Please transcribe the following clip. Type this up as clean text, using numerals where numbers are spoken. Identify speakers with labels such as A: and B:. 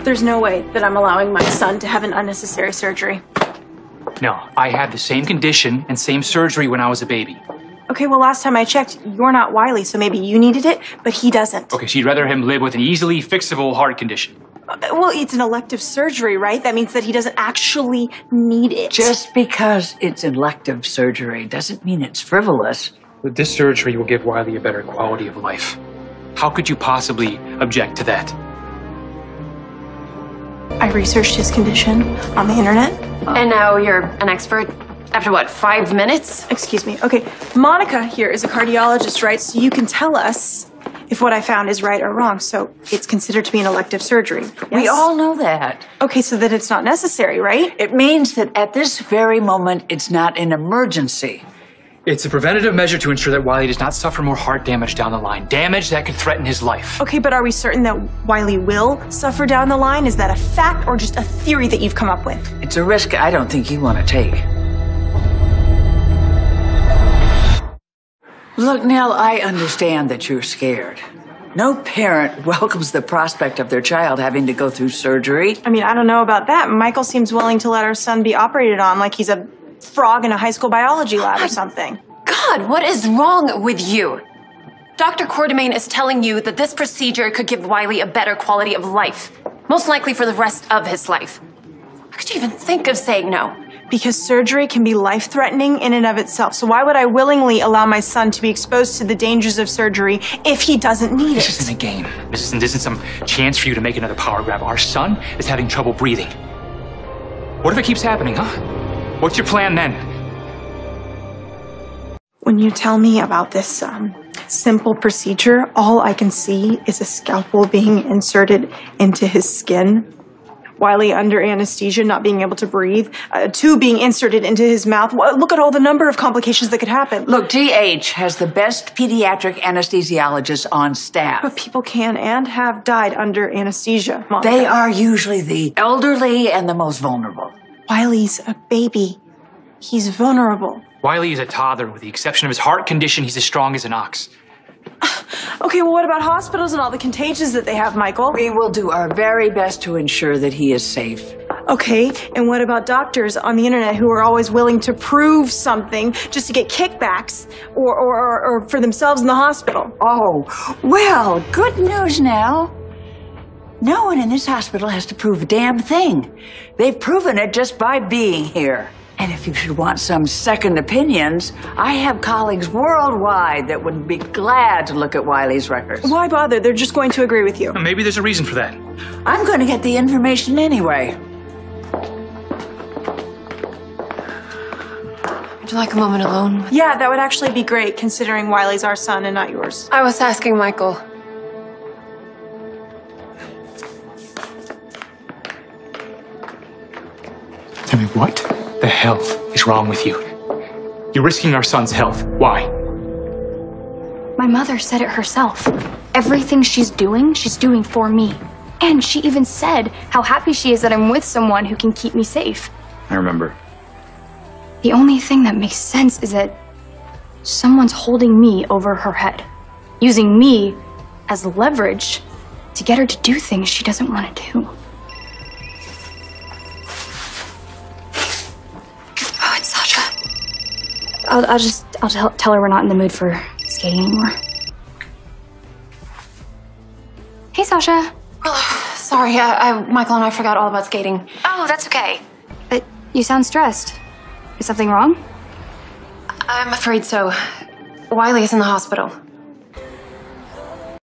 A: There's no way that I'm allowing my son to have an unnecessary surgery.
B: No, I had the same condition and same surgery when I was a baby.
A: Okay, well, last time I checked, you're not Wiley, so maybe you needed it, but he doesn't.
B: Okay, so you'd rather him live with an easily fixable heart condition?
A: Well, it's an elective surgery, right? That means that he doesn't actually need it.
C: Just because it's elective surgery doesn't mean it's frivolous.
B: But this surgery will give Wiley a better quality of life. How could you possibly object to that?
A: I researched his condition on the internet.
D: And now you're an expert? After what, 5 minutes?
A: Excuse me. Okay, Monica here is a cardiologist, right? So you can tell us if what I found is right or wrong. So it's considered to be an elective surgery. Yes?
C: We all know that.
A: Okay, so that it's not necessary, right?
C: It means that at this very moment, it's not an emergency.
B: It's a preventative measure to ensure that Wiley does not suffer more heart damage down the line. Damage that could threaten his life.
A: Okay, but are we certain that Wiley will suffer down the line? Is that a fact or just a theory that you've come up with?
C: It's a risk I don't think you want to take. Look, Nell, I understand that you're scared. No parent welcomes the prospect of their child having to go through surgery.
A: I mean, I don't know about that. Michael seems willing to let our son be operated on like he's a frog in a high school biology lab or something.
D: God, what is wrong with you? Dr. Quartermaine is telling you that this procedure could give Wiley a better quality of life, most likely for the rest of his life. How could you even think of saying no?
A: Because surgery can be life-threatening in and of itself. So why would I willingly allow my son to be exposed to the dangers of surgery if he doesn't need it?
B: This isn't a game. This isn't some chance for you to make another power grab. Our son is having trouble breathing. What if it keeps happening, huh? What's your plan then?
A: When you tell me about this simple procedure, all I can see is a scalpel being inserted into his skin. Wiley under anesthesia, not being able to breathe, a tube being inserted into his mouth. Look at all the number of complications that could happen.
C: Look, GH has the best pediatric anesthesiologists on staff.
A: But people can and have died under anesthesia, Monica.
C: They are usually the elderly and the most vulnerable.
A: Wiley's a baby. He's vulnerable.
B: Wiley is a toddler. With the exception of his heart condition, he's as strong as an ox.
A: Okay, well, what about hospitals and all the contagions that they have, Michael?
C: We will do our very best to ensure that he is safe.
A: Okay, and what about doctors on the internet who are always willing to prove something just to get kickbacks or for themselves in the hospital?
C: Oh, well, good news now. No one in this hospital has to prove a damn thing. They've proven it just by being here. And if you should want some second opinions, I have colleagues worldwide that would be glad to look at Wiley's records.
A: Why bother? They're just going to agree with you.
B: Maybe there's a reason for that.
C: I'm going to get the information anyway.
D: Would you like a moment alone?
A: Yeah, that would actually be great, considering Wiley's our son and not yours.
D: I was asking Michael.
B: Tell me, what the hell is wrong with you? You're risking our son's health. Why?
E: My mother said it herself. Everything she's doing for me. And she even said how happy she is that I'm with someone who can keep me safe.
F: I remember.
E: The only thing that makes sense is that someone's holding me over her head, using me as leverage to get her to do things she doesn't want to do.
D: Oh, it's Sasha.
E: I'll tell her we're not in the mood for skating anymore. Hey, Sasha.
D: Oh, sorry, Michael and I forgot all about skating.
E: Oh, that's okay. But you sound stressed. Is something wrong?
D: I'm afraid so. Wiley is in the hospital.